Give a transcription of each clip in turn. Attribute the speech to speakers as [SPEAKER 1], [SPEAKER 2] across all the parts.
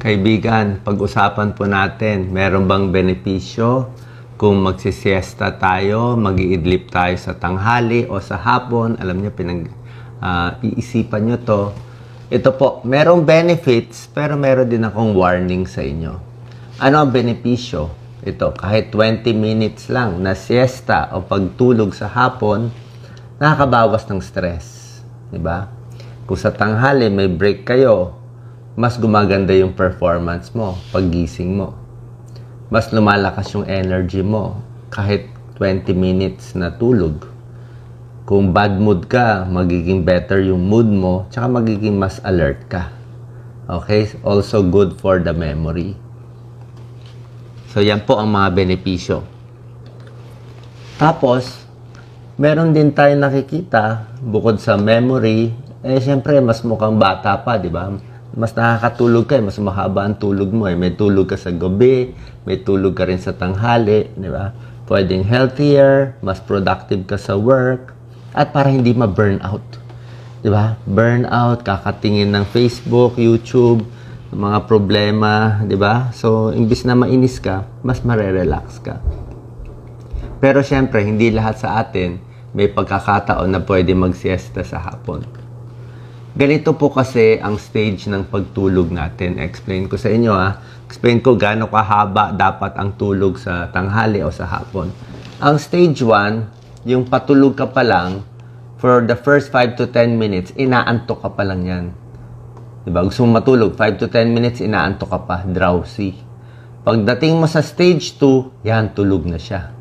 [SPEAKER 1] Kaibigan, pag-usapan po natin, meron bang benepisyo kung magsisiesta tayo, mag-iidlip tayo sa tanghali o sa hapon? Alam niyo, iisipan niyo to. Ito po, merong benefits, pero meron din akong warning sa inyo. Ano ang benepisyo? Ito, kahit 20 minutes lang na siesta o pagtulog sa hapon, nakakabawas ng stress. Diba? Kung sa tanghali may break kayo, mas gumaganda yung performance mo, paggising mo. Mas lumalakas yung energy mo kahit 20 minutes na tulog. Kung bad mood ka, magiging better yung mood mo, tsaka magiging mas alert ka. Okay? Also good for the memory. So, yan po ang mga benepisyo. Tapos, meron din tayo nakikita, bukod sa memory, syempre, mas mukhang bata pa, di ba? Mas nakakatulog ka, mas mahaba ang tulog mo. May tulog ka sa gabi, may tulog ka rin sa tanghali, di ba? Pwedeng healthier, mas productive ka sa work, at para hindi ma-burnout. Di ba? Burnout, kakatingin ng Facebook, YouTube, mga problema, di ba? So, imbis na mainis ka, mas marerelax ka. Pero syempre, hindi lahat sa atin may pagkakataon na pwede mag-siesta sa hapon. Ganito po kasi ang stage ng pagtulog natin. Explain ko sa inyo Explain ko gaano kahaba dapat ang tulog sa tanghali o sa hapon. Ang stage 1, yung patulog ka pa lang, for the first 5 to 10 minutes, inaantok ka pa lang yan. Diba? Gusto mo matulog, 5 to 10 minutes, inaantok ka pa, drowsy. Pagdating mo sa stage 2, yan, tulog na siya.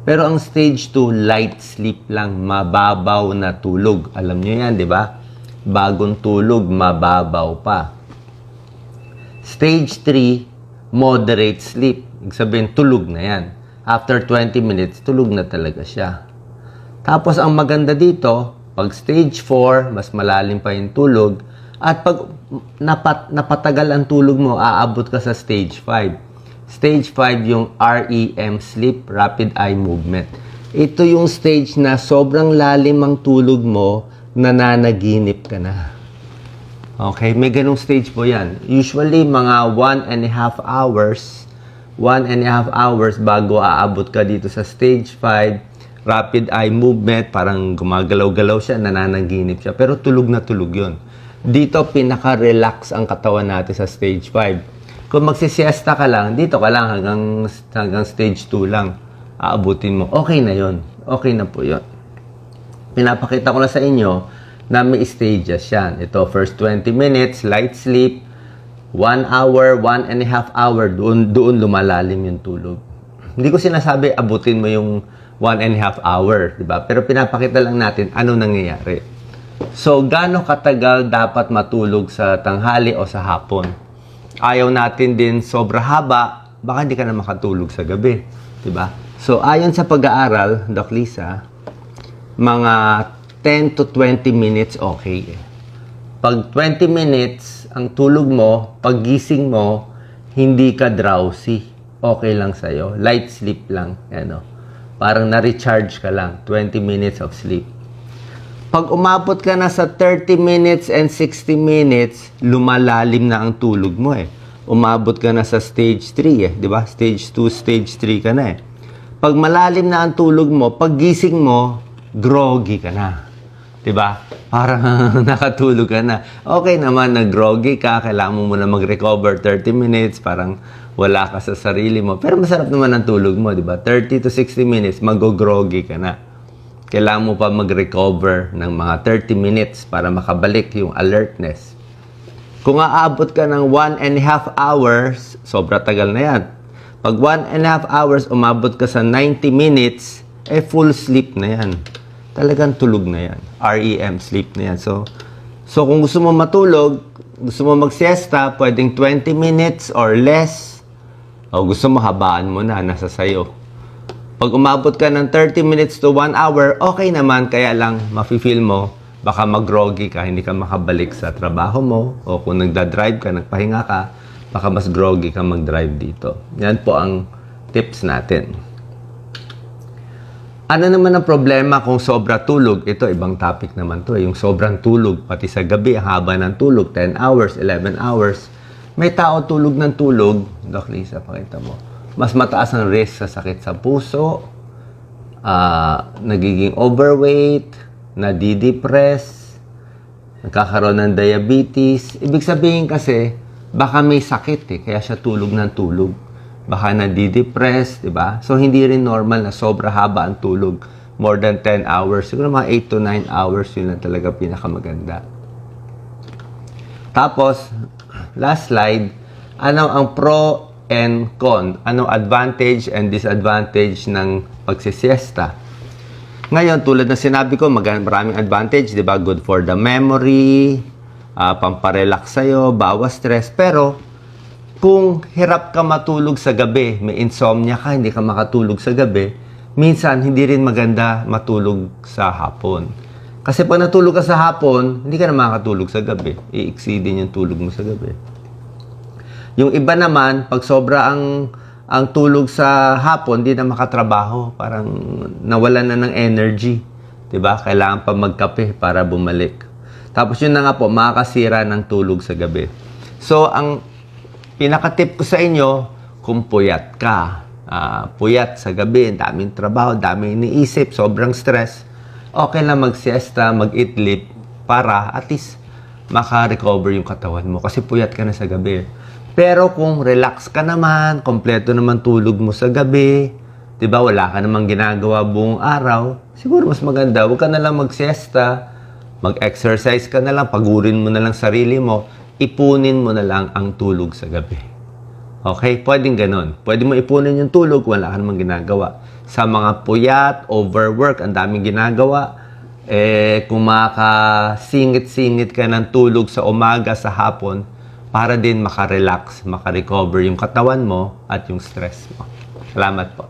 [SPEAKER 1] Pero ang stage 2, light sleep lang, mababaw na tulog. Alam nyo yan, di ba? Bagong tulog, mababaw pa. Stage 3, moderate sleep. Ibig sabihin, tulog na yan. After 20 minutes, tulog na talaga siya. Tapos, ang maganda dito, pag stage 4, mas malalim pa yung tulog. At pag napatagal ang tulog mo, aabot ka sa stage 5. Stage 5, yung REM sleep, rapid eye movement. Ito yung stage na sobrang lalim ang tulog mo, nananaginip ka na. Okay? May ganung stage po yan. Usually, mga 1.5 hours, 1.5 hours bago aabot ka dito sa stage 5, rapid eye movement, parang gumagalaw-galaw siya, nananaginip siya. Pero tulog na tulog yun. Dito, pinaka-relax ang katawan natin sa stage 5. Kung magsisiesta ka lang, dito ka lang hanggang stage 2 lang. Aabutin mo. Okay na yun. Okay na po yun. Pinapakita ko na sa inyo na may stages yan. Ito, first 20 minutes, light sleep, 1 hour, 1.5 hour, doon lumalalim yung tulog. Hindi ko sinasabi, abutin mo yung 1.5 hour, di ba? Pero pinapakita lang natin ano nangyayari. So, gaano katagal dapat matulog sa tanghali o sa hapon? Ayaw natin din sobra haba, baka hindi ka na makatulog sa gabi, di ba? So, ayon sa pag-aaral, Doc Lisa, mga 10 to 20 minutes okay. Pag 20 minutes ang tulog mo, pag gising mo, hindi ka drowsy. Okay lang sa'yo. Light sleep lang. Ano. Parang na-recharge ka lang. 20 minutes of sleep. Pag umabot ka na sa 30 minutes and 60 minutes, lumalalim na ang tulog mo Umabot ka na sa stage 3 di ba? Stage 2, stage 3 ka na Pag malalim na ang tulog mo, pag gising mo, groggy ka na. Diba? Parang nakatulog ka na. Okay naman, nag-groggy ka, kailangan mo muna mag-recover 30 minutes, parang wala ka sa sarili mo. Pero masarap naman ang tulog mo, diba? 30 to 60 minutes, mag-groggy ka na. Kailangan mo pa mag-recover ng mga 30 minutes para makabalik yung alertness. Kung aabot ka ng 1.5 hours, sobra tagal na yan. Pag 1.5 hours, umabot ka sa 90 minutes, full sleep na yan. Talagang tulog na yan. REM sleep na yan. So kung gusto mo matulog, gusto mo mag-siesta, pwedeng 20 minutes or less. O gusto mo habaan mo na, nasa sayo. Pag umabot ka ng 30 minutes to 1 hour, okay naman, kaya lang mafe-feel mo, baka mag-groggy ka, hindi ka makabalik sa trabaho mo, o kung nagda-drive ka, nagpahinga ka, baka mas groggy ka mag-drive dito. Yan po ang tips natin. Ano naman ang problema kung sobra tulog? Ito, ibang topic naman to. Yung sobrang tulog, pati sa gabi, ang haba ng tulog, 10 hours, 11 hours. May tao tulog ng tulog, Doc Lisa, pakita mo. Mas mataas ang risk sa sakit sa puso, nagiging overweight, nadidepress, nagkakaroon ng diabetes. Ibig sabihin kasi, baka may sakit kaya siya tulog ng tulog. Baka nadidepress, di ba? So, hindi rin normal na sobra haba ang tulog. More than 10 hours. Siguro mga 8 to 9 hours, yun na talaga pinakamaganda. Tapos, last slide, ano ang pro and con? Anong advantage and disadvantage ng pagsisiesta? Ngayon, tulad na sinabi ko, maraming advantage, di ba? Good for the memory, pamparelax sa'yo, bawas stress. Pero, kung hirap ka matulog sa gabi, may insomnia ka, hindi ka makatulog sa gabi, minsan, hindi rin maganda matulog sa hapon. Kasi pag natulog ka sa hapon, hindi ka na makakatulog sa gabi. I-exceedin yung tulog mo sa gabi. Yung iba naman, pag sobra ang tulog sa hapon, hindi na makatrabaho. Parang nawalan na ng energy. 'Di ba? Kailangan pa magkape para bumalik. Tapos yun na nga po, makakasira ng tulog sa gabi. So, ang pinaka-tip ko sa inyo, kung puyat ka, puyat sa gabi, daming trabaho, daming iniisip, sobrang stress, okay lang mag-siesta, mag-eat para at least maka-recover yung katawan mo kasi puyat ka na sa gabi. Pero kung relax ka naman, kompleto naman tulog mo sa gabi, 'di ba? Wala ka namang ginagawa buong araw, siguro mas maganda, huwag ka na lang mag-siesta, mag-exercise ka na lang, pagurin mo na lang sarili mo, ipunin mo na lang ang tulog sa gabi. Okay? Pwedeng ganun. Pwede mo ipunin yung tulog, wala ka namang ginagawa. Sa mga puyat, overwork, ang daming ginagawa, kung makasingit-singit ka ng tulog sa umaga, sa hapon, para din makarelax, makarecover yung katawan mo at yung stress mo. Salamat po.